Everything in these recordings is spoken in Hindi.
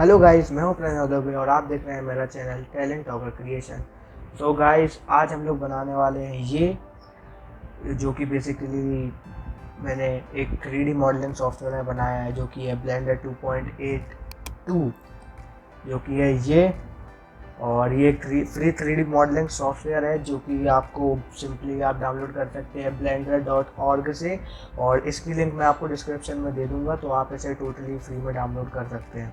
हेलो गाइस, मैं हूं प्रणय दुबे और आप देख रहे हैं मेरा channel talent talker creation. So guys, आज हम लोग बनाने वाले हैं ये जो कि बेसिकली मैंने एक 3D मॉडलिंग सॉफ्टवेयर में बनाया है, जो कि है ब्लेंडर 2.82, जो कि है ये। और ये फ्री 3D मॉडलिंग सॉफ्टवेयर है जो कि आपको सिंपली आप डाउनलोड कर सकते हैं blender.org से, और इसकी लिंक मैं आपको डिस्क्रिप्शन में दे दूंगा, तो आप इसे टोटली फ्री में डाउनलोड कर सकते हैं।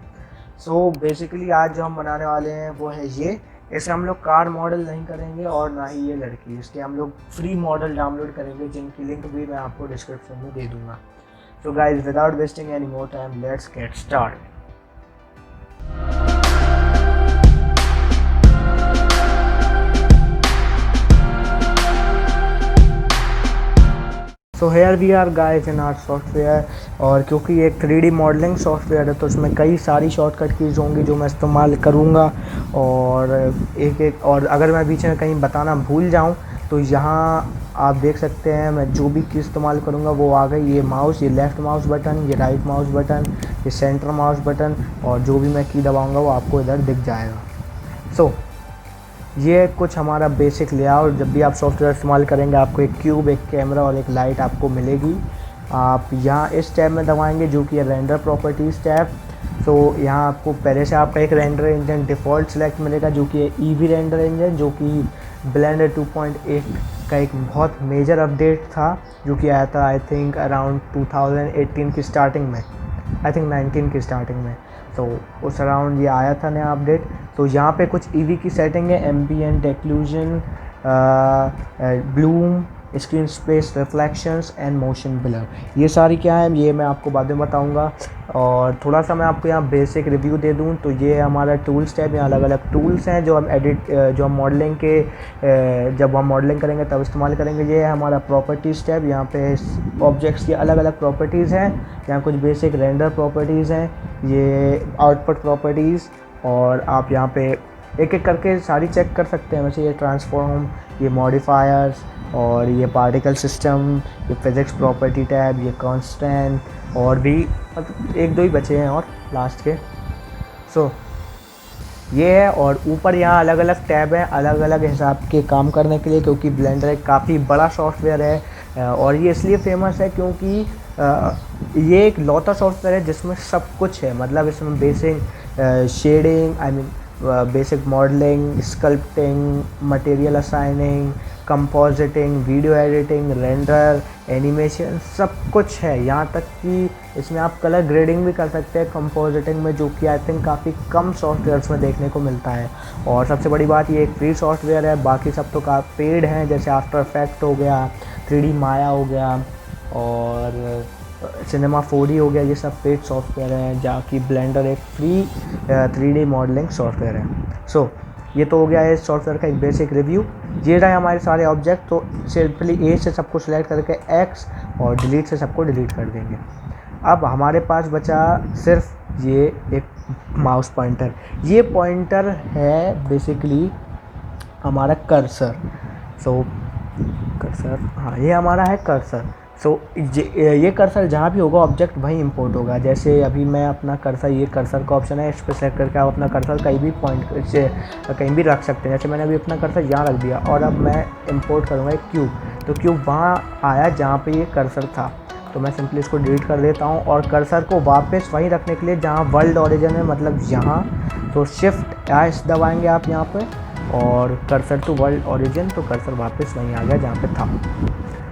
सो बेसिकली आज जो हम बनाने वाले हैं वो है ये। इसे हम लोग कार मॉडल नहीं करेंगे और ना ही ये लड़की, इसके हम लोग फ्री मॉडल डाउनलोड करेंगे, जिनकी लिंक भी मैं आपको डिस्क्रिप्शन में दे दूंगा। So guys, without wasting any more time, let's get start. So here we are guys in our software. और क्योंकि ये एक 3D मॉडलिंग सॉफ्टवेयर है तो इसमें कई सारी शॉर्टकट कीज़ होंगी जो मैं इस्तेमाल करूँगा। और और अगर मैं बीच में कहीं बताना भूल जाऊँ तो यहाँ आप देख सकते हैं मैं जो भी की इस्तेमाल करूँगा वो आ गई। ये माउस, ये लेफ़्ट माउस बटन, ये राइट माउस बटन, ये सेंटर माउस बटन, और जो भी मैं की दबाऊँगा वो आपको इधर दिख जाएगा। सो ये कुछ हमारा बेसिक लेआउट। जब भी आप सॉफ्टवेयर इस्तेमाल करेंगे आपको एक क्यूब, एक कैमरा और एक लाइट आपको मिलेगी। आप यहाँ इस टैब में दबाएंगे जो कि है रेंडर प्रॉपर्टीज़ टैब। तो यहाँ आपको पहले से आपका एक रेंडर इंजन डिफ़ॉल्ट सेलेक्ट मिलेगा जो कि है ईवी रेंडर इंजन, जो कि ब्लेंडर 2.8 का एक बहुत मेजर अपडेट था जो कि आया था आई थिंक अराउंड 2018 की स्टार्टिंग में, आई थिंक 19 की स्टार्टिंग में। तो उस अराउंड ये आया था नया अपडेट। तो यहाँ पे कुछ ईवी की सेटिंग है, ambient, occlusion, Bloom, screen space, reflections and motion blur, ये सारी क्या है ये मैं आपको बाद में बताऊंगा। और थोड़ा सा मैं आपको यहाँ बेसिक रिव्यू दे दूँ तो ये हमारा टूल्स टैब। यहाँ अलग अलग टूल्स हैं जो हम मॉडलिंग के जब हम मॉडलिंग करेंगे तब इस्तेमाल करेंगे। ये है हमारा प्रॉपर्टीज़ टैब। यहाँ पे ऑब्जेक्ट्स की अलग अलग प्रॉपर्टीज़ हैं। यहाँ कुछ बेसिक रेंडर प्रॉपर्टीज़ हैं, ये आउटपुट प्रॉपर्टीज़, और आप यहाँ पे एक एक करके सारी चेक कर सकते हैं। वैसे ये ट्रांसफॉर्म, ये मॉडिफायर्स, और ये पार्टिकल सिस्टम, ये फिज़िक्स प्रॉपर्टी टैब, ये कांस्टेंट, और भी मतलब एक दो ही बचे हैं और लास्ट के। सो ये है। और ऊपर यहाँ अलग अलग टैब हैं अलग अलग हिसाब के काम करने के लिए, क्योंकि ब्लेंडर एक काफ़ी बड़ा सॉफ्टवेयर है। और ये इसलिए फेमस है क्योंकि ये एक लौता सॉफ्टवेयर है जिसमें सब कुछ है। मतलब इसमें basic shading, I mean basic modelling, sculpting, material assigning, compositing, video editing, render, animation, सब कुछ है। यहाँ तक कि इसमें आप कलर ग्रेडिंग भी कर सकते हैं कंपोजिटिंग में, जो कि आई थिंक काफ़ी कम सॉफ्टवेयर्स में देखने को मिलता है। और सबसे बड़ी बात ये एक फ्री सॉफ्टवेयर है, बाकी सब तो काफ़ी पेड हैं, जैसे आफ्टर इफेक्ट हो गया, 3D माया हो गया, और सिनेमा 4D हो गया। ये सब पेड सॉफ्टवेयर हैं, जबकि ब्लेंडर एक फ्री 3D मॉडलिंग सॉफ्टवेयर है। सो ये तो हो गया है इस सॉफ्टवेयर का एक बेसिक रिव्यू। ये रहे हमारे सारे ऑब्जेक्ट। तो सिंपली ए से सबको सिलेक्ट करके एक्स और डिलीट से सबको डिलीट कर देंगे। अब हमारे पास बचा सिर्फ ये एक माउस पॉइंटर। ये पॉइंटर है बेसिकली हमारा कर्सर। सो कर्सर, हाँ ये हमारा है कर्सर। सो ये कर्सर जहाँ भी होगा ऑब्जेक्ट वहीं इंपोर्ट होगा। जैसे अभी मैं अपना कर्सर, ये कर्सर का ऑप्शन है, इस पर सेलेक्ट करके आप अपना कर्सर कहीं भी पॉइंट से कहीं भी रख सकते हैं। जैसे मैंने अभी अपना कर्सर यहाँ रख दिया, और अब मैं इंपोर्ट करूँगा एक क्यूब, तो क्यूब वहाँ आया जहाँ पे ये कर्सर था। तो मैं सिंपली इसको डिलीट कर देता हूँ, और कर्सर को वापस वहीं रखने के लिए जहाँ वर्ल्ड ओरिजिन है, मतलब यहाँ, तो शिफ्ट एस दबाएँगे आप यहाँ पर, और कर्सर टू वर्ल्ड ओरिजिन, तो कर्सर वापस वहीं आ गया जहाँ पे था।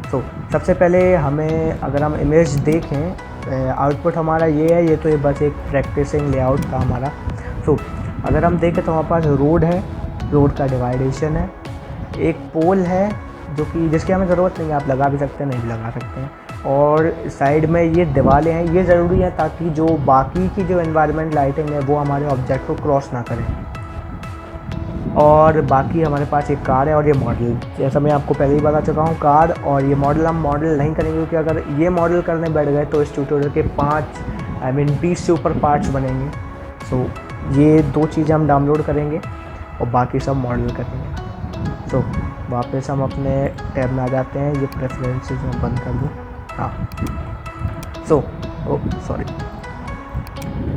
तो सबसे पहले हमें अगर हम इमेज देखें, आउटपुट हमारा ये है। ये तो ये बस एक प्रैक्टिसिंग लेआउट था हमारा। तो अगर हम देखें तो हमारे पास रोड है, रोड का डिवाइडेशन है, एक पोल है जो कि जिसकी हमें ज़रूरत नहीं है, आप लगा भी सकते हैं, नहीं भी लगा सकते हैं, और साइड में ये दीवारें हैं। ये ज़रूरी है ताकि जो बाकी की जो एनवायरनमेंट लाइटिंग है वो हमारे ऑब्जेक्ट को क्रॉस ना करें। और बाकी हमारे पास एक कार है और ये मॉडल, जैसा मैं आपको पहले ही बता चुका हूँ, कार और ये मॉडल। हम मॉडल नहीं करेंगे क्योंकि अगर ये मॉडल करने बैठ गए तो इस ट्यूटोरियल के 20 से ऊपर पार्ट्स बनेंगे। सो ये दो चीज़ें हम डाउनलोड करेंगे और बाकी सब मॉडल करेंगे। सो वापस हम अपने टैब में आ जाते हैं। ये प्रेफरेंसेस मैं बंद कर दूँ, हाँ। सो सॉरी,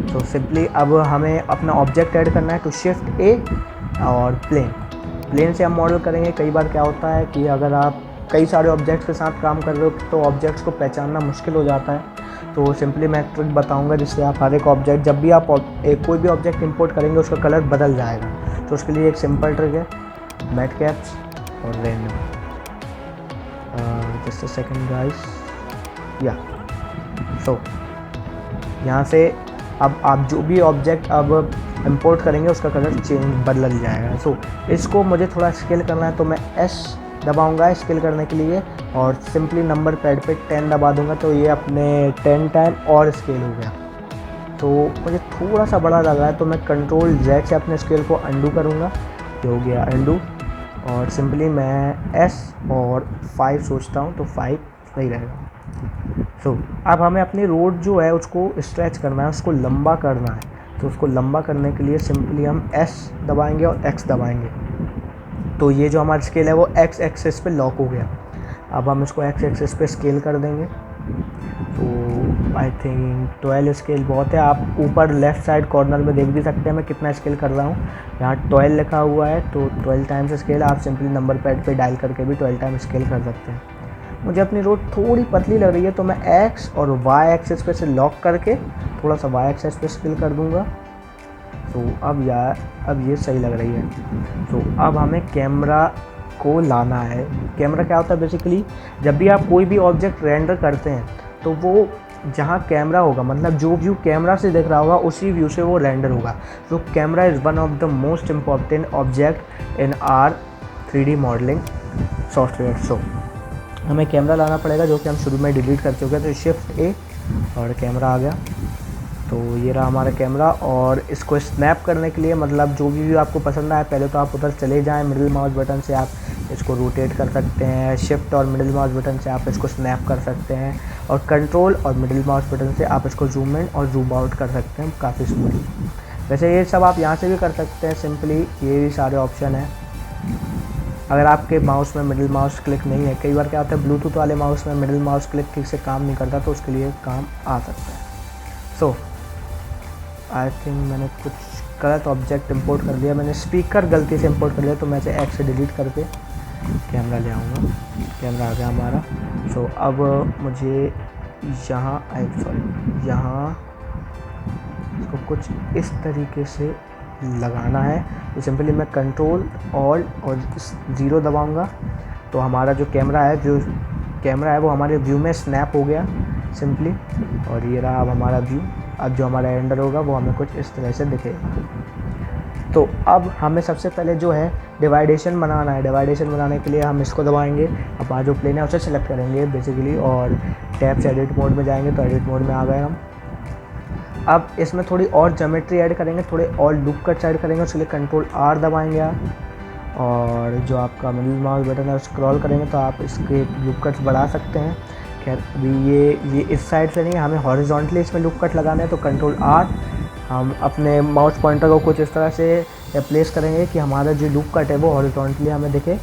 तो सिंपली अब हमें अपना ऑब्जेक्ट ऐड करना है, तो शिफ्ट ए और प्लेन से हम मॉडल करेंगे। कई बार क्या होता है कि अगर आप कई सारे ऑब्जेक्ट्स के साथ काम कर रहे हो तो ऑब्जेक्ट्स को पहचानना मुश्किल हो जाता है। तो सिंपली मैं एक ट्रिक बताऊंगा जिससे आप हर एक ऑब्जेक्ट, जब भी आप कोई भी ऑब्जेक्ट इंपोर्ट करेंगे उसका कलर बदल जाएगा। तो उसके लिए एक सिंपल ट्रिक है, मैट कैप्स और random. Just a second guys, या सो यहाँ से अब आप जो भी ऑब्जेक्ट अब इंपोर्ट करेंगे उसका कलर बदल जाएगा। सो इसको मुझे थोड़ा स्केल करना है, तो मैं एस दबाऊंगा स्केल करने के लिए और सिंपली नंबर पैड पे 10 दबा दूंगा, तो ये अपने 10 टाइम और स्केल हो गया। तो मुझे थोड़ा सा बड़ा लग रहा है, तो मैं कंट्रोल Z से अपने स्केल को अंडू करूँगा। ये हो गया अंडू, और सिंपली मैं S और 5 सोचता हूँ, तो 5 सही रहेगा। सो अब हमें अपनी रोड जो है उसको स्ट्रेच करना है, उसको लंबा करना है। तो उसको लंबा करने के लिए सिंपली हम S दबाएंगे और X दबाएंगे। तो ये जो हमारा स्केल है वो X एक्सिस पे लॉक हो गया। अब हम इसको X एक्सिस पे स्केल कर देंगे। तो आई थिंक 12 स्केल बहुत है। आप ऊपर लेफ़्ट साइड कॉर्नर में देख भी सकते हैं मैं कितना स्केल कर रहा हूँ। यहाँ 12 लिखा हुआ है, तो 12 टाइम्स स्केल। आप सिंपली नंबर पैड पे डायल करके भी 12 टाइम स्केल कर सकते हैं। मुझे अपनी रोड थोड़ी पतली लग रही है, तो मैं X और Y एक्सिस पे से लॉक करके थोड़ा सा Y एक्सिस पे स्केल कर दूंगा। तो अब ये सही लग रही है। तो अब हमें कैमरा को लाना है। कैमरा क्या होता है बेसिकली, जब भी आप कोई भी ऑब्जेक्ट रेंडर करते हैं तो वो जहाँ कैमरा होगा, मतलब जो व्यू कैमरा से दिख रहा होगा उसी व्यू से वो रेंडर होगा। तो camera is one of the most important object in our 3D modelling software. So हमें कैमरा लाना पड़ेगा, जो कि हम शुरू में डिलीट कर चुके हैं। तो शिफ्ट ए और कैमरा आ गया। तो ये रहा हमारा कैमरा, और इसको स्नैप करने के लिए, मतलब जो भी व्यू आपको पसंद आए, पहले तो आप उधर चले जाएं, मिडिल माउस बटन से आप इसको रोटेट कर सकते हैं। शिफ्ट और मिडिल माउस बटन से आप इसको स्नैप कर सकते हैं, और कंट्रोल और मिडिल माउस बटन से आप इसको जूम इन और जूम आउट कर सकते हैं काफ़ी स्मूथली। वैसे ये सब आप यहाँ से भी कर सकते हैं, सिंपली ये भी सारे ऑप्शन हैं। अगर आपके माउस में मिडिल माउस क्लिक नहीं है, कई बार क्या होता है ब्लूटूथ वाले माउस में मिडिल माउस क्लिक ठीक से काम नहीं करता, तो उसके लिए काम आ सकता है। सो आई थिंक मैंने कुछ गलत ऑब्जेक्ट इंपोर्ट कर दिया, मैंने स्पीकर गलती से इंपोर्ट कर लिया, तो मैं इसे X से डिलीट करके कैमरा ले आऊँगा। कैमरा आ गया हमारा। सो अब मुझे यहाँ इसको कुछ इस तरीके से लगाना है। तो सिंपली मैं कंट्रोल ऑल्ट और 0 दबाऊंगा, तो हमारा जो कैमरा है वो हमारे व्यू में स्नैप हो गया सिंपली। और ये रहा अब हमारा व्यू। अब जो हमारा रेंडर होगा वो हमें कुछ इस तरह से दिखेगा। तो अब हमें सबसे पहले जो है डिवाइडेशन बनाना है। डिवाइडेशन बनाने के लिए हम इसको दबाएंगे। अब जो प्लेन है उसे सेलेक्ट करेंगे बेसिकली, और टैब से एडिट मोड में जाएंगे, तो एडिट मोड में आ गए हम। अब इसमें थोड़ी और ज्योमेट्री ऐड करेंगे, थोड़े और लूप कट्स ऐड करेंगे। उसके लिए कंट्रोल R दबाएंगे आप, और जो आपका मिडिल माउस बटन है स्क्रॉल करेंगे तो आप इसके लूप कट्स बढ़ा सकते हैं। खैर अभी ये इस साइड से नहीं है, हमें हॉरिजॉन्टली इसमें लूप कट लगाना है। तो कंट्रोल R, हम अपने माउस पॉइंटर को कुछ इस तरह से प्लेस करेंगे कि हमारा जो लूप कट है वो हॉरिजॉन्टली हमें दिखे।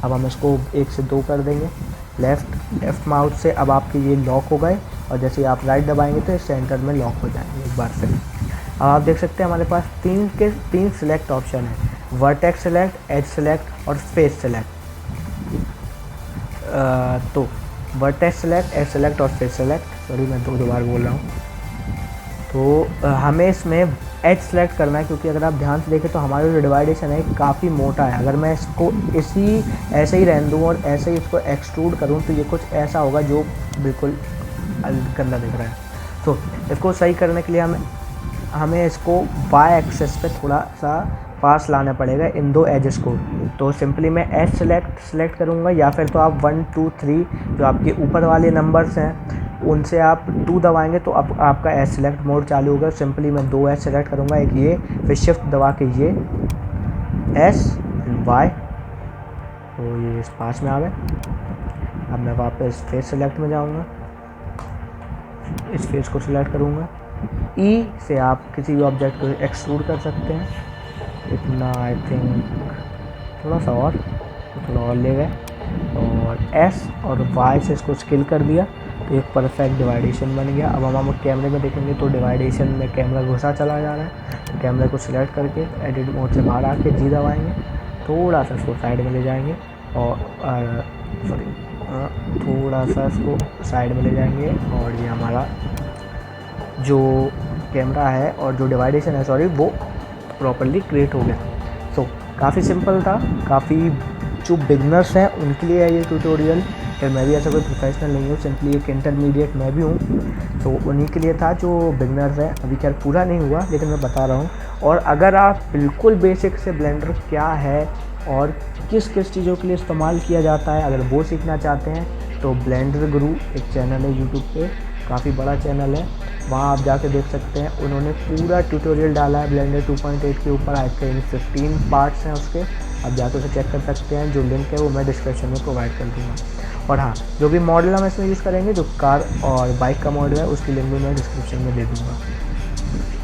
अब हम इसको 1 से 2 कर देंगे लेफ़्ट माउस से। अब आपके ये लॉक हो गए, और जैसे आप राइट दबाएंगे तो सेंटर में लॉक हो जाएंगे एक बार फिर। अब आप देख सकते हैं हमारे पास 3 सिलेक्ट ऑप्शन है, वर्टेक्स सेलेक्ट, एज सेलेक्ट और फेस सेलेक्ट। तो वर्टेक्स सेलेक्ट, एज सेलेक्ट और फेस सेलेक्ट, सॉरी मैं 2 बार बोल रहा हूँ। तो हमें इसमें एज सेलेक्ट करना है, क्योंकि अगर आप ध्यान से देखें तो हमारा जो डिवाइडेशन है काफ़ी मोटा है। अगर मैं इसको ऐसे ही रहने दूँ और ऐसे ही इसको एक्सट्रूड करूँ तो ये कुछ ऐसा होगा जो बिल्कुल गंदा दिख रहा है। तो इसको सही करने के लिए हमें इसको Y एक्सेस पे थोड़ा सा पास लाना पड़ेगा इन 2 एजेस को। तो सिंपली मैं एज सेलेक्ट करूँगा, या फिर तो आप 1 2 3 जो आपके ऊपर वाले नंबर्स हैं उनसे आप 2 दबाएंगे तो आपका एज सेलेक्ट मोड चालू होगा। सिंपली मैं 2 एज सेलेक्ट करूँगा, एक ये, फिर शिफ्ट दबा के ये S एंड Y, तो ये इस पास में आ गए। अब मैं वापस फेस सेलेक्ट में जाऊँगा, इस फेस को सिलेक्ट करूँगा। E से आप किसी भी ऑब्जेक्ट को एक्सट्रूड कर सकते हैं इतना, आई थिंक थोड़ा सा और ले गए, और S और Y से इसको स्केल कर दिया। तो एक परफेक्ट डिवाइडेशन बन गया। अब हम कैमरे में देखेंगे तो डिवाइडेशन में कैमरा घुसा चला जा रहा है। तो कैमरे को सिलेक्ट करके एडिट मोड से बाहर आके जी दबाएंगे, थोड़ा सा इसको साइड में ले जाएंगे और थोड़ा सा इसको साइड में ले जाएंगे और ये हमारा जो कैमरा है और जो डिवाइडेशन है वो प्रॉपर्ली क्रिएट हो गया। सो काफ़ी सिंपल था, काफ़ी जो बिगनर्स हैं उनके लिए है ये ट्यूटोरियल। फिर मैं भी ऐसा कोई प्रोफेशनल नहीं हूँ, सिंपली एक इंटरमीडिएट मैं भी हूँ, तो उन्हीं के लिए था जो बिगनर्स हैं। अभी खैर पूरा नहीं हुआ लेकिन मैं बता रहा हूँ। और अगर आप बिल्कुल बेसिक से ब्लेंडर क्या है और किस किस चीज़ों के लिए इस्तेमाल किया जाता है, अगर वो सीखना चाहते हैं तो ब्लेंडर गुरु एक चैनल है यूट्यूब पे, काफ़ी बड़ा चैनल है, वहाँ आप जाके देख सकते हैं। उन्होंने पूरा ट्यूटोरियल डाला है ब्लेंडर 2.8 के ऊपर। आई थिंक 15 पार्ट्स हैं उसके, आप जाके उसे चेक कर सकते हैं। जो लिंक है वो मैं डिस्क्रिप्शन में प्रोवाइड कर दूँगा। और हाँ, जो भी मॉडल हम इसमें यूज़ करेंगे, जो कार और बाइक का मॉडल है, उसकी लिंक भी मैं डिस्क्रिप्शन में दे दूँगा।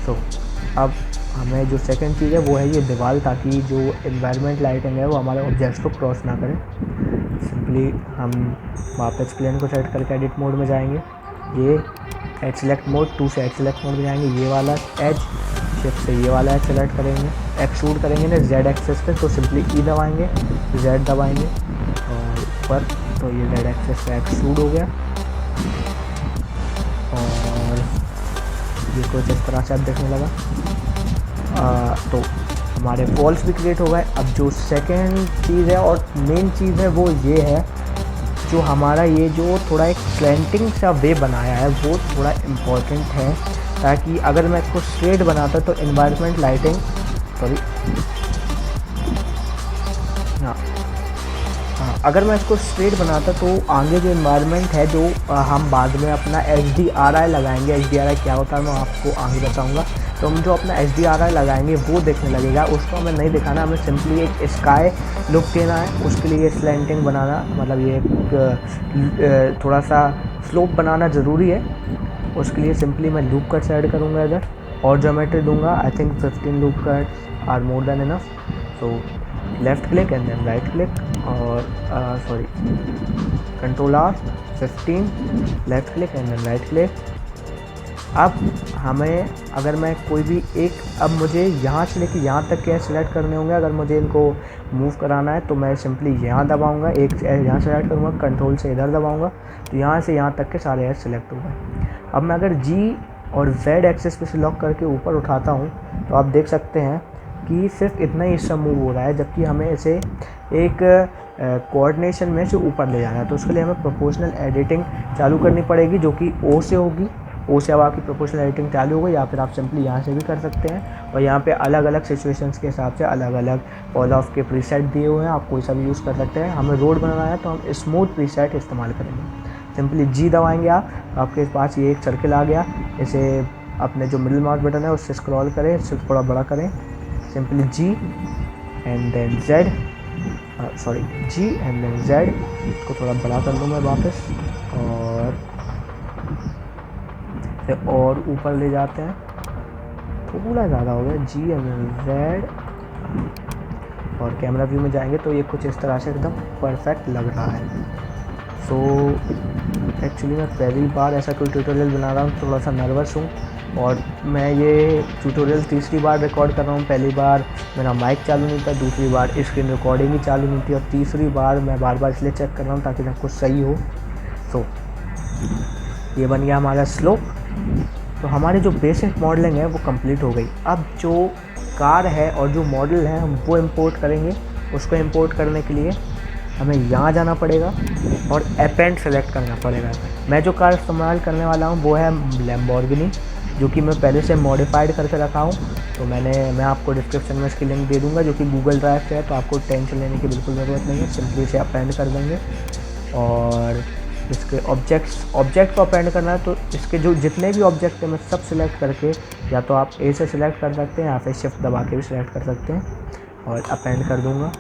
तो अब हमें जो सेकंड चीज़ है वो है ये दीवार, ताकि जो एनवायरनमेंट लाइटिंग है वो हमारे ऑब्जेक्ट्स को क्रॉस ना करें। सिंपली हम वापस प्लेन को सेलेक्ट करके एडिट मोड में जाएंगे, ये एज सेलेक्ट मोड 2 से एज सेलेक्ट मोड में जाएंगे, ये वाला एज शिफ्ट से ये वाला एज सेलेक्ट करेंगे, एक्सट्रूड करेंगे ना जेड एक्सेस पे, तो सिंपली ई दबाएंगे, जेड दबाएंगे और ऊपर, तो ये जेड एक्सेस पे एक्सट्रूड हो गया। और ये कुछ इस तरह से अब देखने लगा। तो हमारे वॉल्स भी क्रिएट हो गए। अब जो सेकेंड चीज़ है और मेन चीज़ है वो ये है, जो हमारा ये जो थोड़ा एक स्लैंटिंग सा वे बनाया है वो थोड़ा इम्पॉर्टेंट है, ताकि अगर मैं इसको स्ट्रेट बनाता तो एनवायरनमेंट लाइटिंग अगर मैं इसको स्ट्रेट बनाता तो आगे जो एनवायरनमेंट है, जो हम बाद में अपना HDRI लगाएंगे, HDRI क्या होता है मैं आपको आगे बताऊंगा। तो हम जो अपना HDRI लगाएंगे वो देखने लगेगा, उसको हमें नहीं दिखाना, हमें सिंपली एक स्काई लुक देना है। उसके लिए स्लैंटिंग बनाना, मतलब ये एक थोड़ा सा स्लोप बनाना ज़रूरी है। उसके लिए सिंपली मैं लूप कट्स ऐड करूँगा इधर और ज्योमेट्री दूंगा। I think 15 loop cuts are more than enough. So left click and then right click और control R 15, left click and then right click. अब हमें अगर मैं कोई भी एक, अब मुझे यहाँ से लेके यहाँ तक के सिलेक्ट करने होंगे। अगर मुझे इनको मूव कराना है तो मैं सिंपली यहाँ दबाऊँगा, एक यहाँ सेलेक्ट करूँगा, कंट्रोल से इधर दबाऊँगा, तो यहाँ से यहाँ तक के सारे एज सेलेक्ट हो गए। अब मैं अगर G और Z एक्सेस पे से लॉक करके ऊपर उठाता हूँ तो आप देख सकते हैं कि सिर्फ इतना ही हिस्सा मूव हो रहा है, जबकि हमें इसे एक कोऑर्डिनेशन में से ऊपर ले जाना है। तो उसके लिए हमें प्रोपोर्शनल एडिटिंग चालू करनी पड़ेगी, जो कि O से होगी। O से अब आपकी प्रोपोर्शनल एडिटिंग चालू होगी, या फिर आप सिंपली यहाँ से भी कर सकते हैं। और यहाँ पे अलग अलग सिचुएशंस के हिसाब से अलग अलग फॉल ऑफ के प्रीसेट दिए हुए हैं, आप कोई सा भी यूज़ कर सकते हैं। हमें रोड बनाना है तो हम स्मूथ प्रीसेट इस्तेमाल करेंगे। सिंपली G दबाएंगे आपके पास ये एक सर्किल आ गया। इसे अपने जो मिडिल माउस बटन है उससे स्क्रॉल करें, इससे थोड़ा बड़ा करें, simply G and then Z, G and then Z। इसको थोड़ा बड़ा कर दूँ मैं वापस, और ऊपर ले जाते हैं, थोड़ा ज़्यादा हो गया, G एंड देन Z। और कैमरा व्यू में जाएंगे तो ये कुछ इस तरह से एकदम परफेक्ट लग रहा है। सो एक्चुअली मैं पहली बार ऐसा कोई ट्यूटोरियल बना रहा हूँ, थोड़ा सा नर्वस हूँ। और मैं ये ट्यूटोरियल तीसरी बार रिकॉर्ड कर रहा हूँ। पहली बार मेरा माइक चालू नहीं था, दूसरी बार स्क्रीन रिकॉर्डिंग ही चालू नहीं थी, और तीसरी बार मैं बार बार इसलिए चेक कर रहा हूँ ताकि सब कुछ सही हो। सो ये बन गया हमारा स्लोप। तो हमारी जो बेसिक मॉडलिंग है वो कंप्लीट हो गई। अब जो कार है और जो मॉडल है हम वो इंपोर्ट करेंगे। उसको इंपोर्ट करने के लिए हमें यहाँ जाना पड़ेगा और अपेंड सेलेक्ट करना पड़ेगा। मैं जो कार इस्तेमाल करने वाला हूँ वो है लैम्बोर्गिनी, जो कि मैं पहले से मॉडिफाइड करके रखा हूँ। तो मैं आपको डिस्क्रिप्शन में इसकी लिंक दे दूँगा, जो कि गूगल ड्राइव से है, तो आपको टेंशन लेने की बिल्कुल ज़रूरत नहीं है। सिंपली इसे अपेंड कर देंगे और इसके ऑब्जेक्ट को अपेंड करना है। तो इसके जो जितने भी ऑब्जेक्ट हैं मैं सब सिलेक्ट करके, या तो आप A से सिलेक्ट कर सकते हैं या फिर शिफ्ट दबा के भी सिलेक्ट कर सकते हैं, और अपेंड कर दूँगा।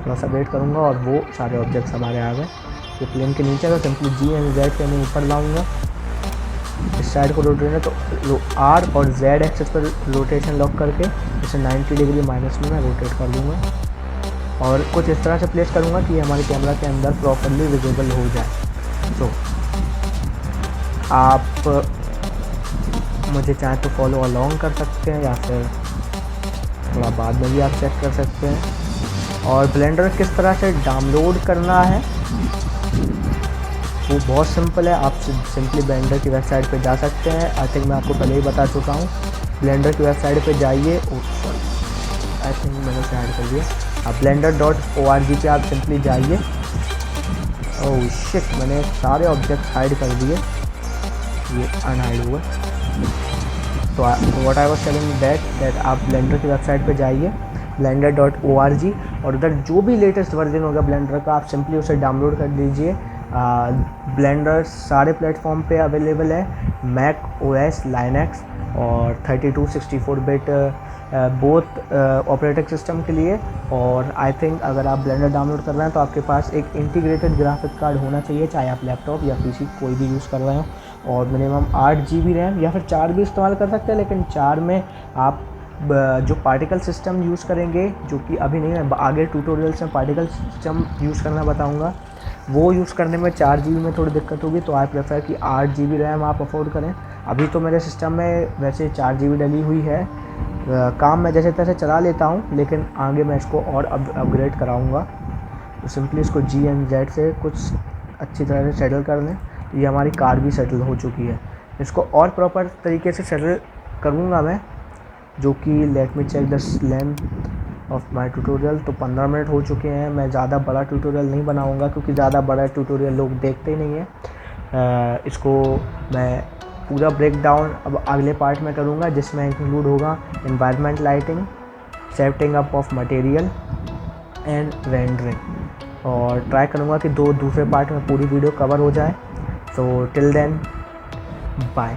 थोड़ा सा वेट करूँगा और वो सारे ऑब्जेक्ट्स हमारे आ गए। ये प्लेन के नीचे तो सिंपली G एंड Z से मैं ऊपर लाऊँगा। इस साइड को रोटेट है तो R और Z एक्सेस पर रोटेशन लॉक करके इसे 90 डिग्री माइनस में मैं रोटेट कर दूँगा, और कुछ इस तरह से प्लेस करूँगा कि हमारे कैमरा के अंदर प्रॉपरली विजिबल हो जाए। सो आप मुझे चाहे तो फॉलो अलोंग कर सकते हैं या फिर थोड़ा बाद में भी आप चेक कर सकते हैं। और ब्लेंडर किस तरह से डाउनलोड करना है वो बहुत सिंपल है। आप सिंपली ब्लेंडर की वेबसाइट पे जा सकते हैं। आई थिंक मैं आपको पहले ही बता चुका हूँ। ब्लेंडर की वेबसाइट पे जाइए, आई थिंक मैंने से ऐड कर दिया। आप blender.org पे आप सिंपली जाइए। ओह शिट, मैंने सारे ऑब्जेक्ट हाइड कर दिए, ये अनहाइड हुआ। तो what I was telling that आप ब्लेंडर की वेबसाइट पे जाइए blender.org, और उधर जो भी लेटेस्ट वर्जन होगा ब्लेंडर का आप सिंपली उसे डाउनलोड कर लीजिए। ब्लेंडर सारे प्लेटफॉर्म पे अवेलेबल है, मैक ओएस, लाइनक्स और 32-64 बिट बोथ ऑपरेटिंग सिस्टम के लिए। और आई थिंक अगर आप ब्लेंडर डाउनलोड कर रहे हैं तो आपके पास एक इंटीग्रेटेड ग्राफिक कार्ड होना चाहिए, चाहे आप लैपटॉप या पीसी कोई भी यूज़ कर रहे हो। और मिनिमम 8 GB रैम या फिर 4 भी इस्तेमाल कर सकते हैं, लेकिन 4 में आप जो पार्टिकल सिस्टम यूज़ करेंगे, जो कि अभी नहीं है, आगे ट्यूटोरियल्स में पार्टिकल सिस्टम यूज़ करना बताऊंगा, वो यूज़ करने में 4 GB में थोड़ी दिक्कत होगी। तो आई प्रेफर कि 8 GB रैम आप अफोर्ड करें। अभी तो मेरे सिस्टम में वैसे 4 GB डली हुई है, काम मैं जैसे तैसे चला लेता हूँ, लेकिन आगे मैं इसको और अपग्रेड कराऊँगा। तो सिंपली इसको GNZ से कुछ अच्छी तरह से सेटल कर लें। तो ये हमारी कार भी सेटल हो चुकी है। इसको और प्रॉपर तरीके से सेटल करूँगा मैं, जो कि let me check the length of my tutorial. तो 15 मिनट हो चुके हैं। मैं ज़्यादा बड़ा ट्यूटोरियल नहीं बनाऊँगा क्योंकि ज़्यादा बड़ा ट्यूटोरियल लोग देखते ही नहीं हैं। इसको मैं पूरा ब्रेक डाउन अब अगले पार्ट में करूँगा, जिसमें इंक्लूड होगा environment lighting, setting up of material and rendering. और ट्राई करूँगा कि दूसरे पार्ट में पूरी वीडियो कवर हो जाए। So till then bye.